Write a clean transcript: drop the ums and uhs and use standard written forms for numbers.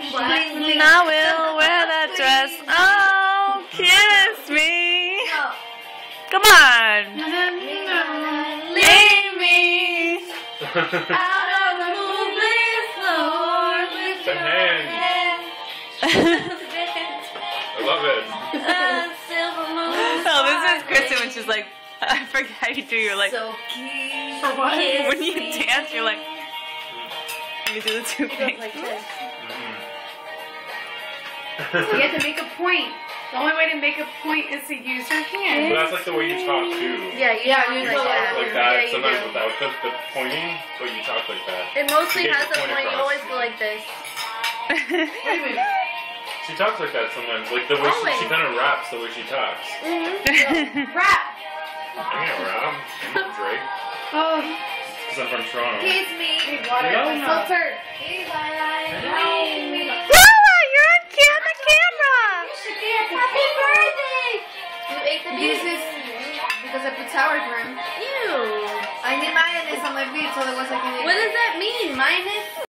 I will wear that dress. Oh, kiss me. Come on. Leave me out of the moonlit floor with your hand. I love it. Oh, this is Kristen when she's like, I forget how you do. You're like, so cute. for what? When you dance, you're like, you do the two things. Like this. You have to make a point. The only way to make a point is to use your hand. But that's like the way you talk too. Yeah, you You talk talk like that. Yeah, you Sometimes do. without the pointing, but you talk like that. It mostly You get has your a point point. You across. always go like this. She talks like that sometimes. Like the way she Always. kind of raps the way she talks. Rap. I can't rap. I'm Drake. Oh, Because I'm from Toronto. Kiss me. water. No, no. Filter. Noah, you're on the camera. Happy birthday. You ate the This baby. is because I put sour cream. Ew. I need mayonnaise on my feet, so there was like an. What does that mean? Minus?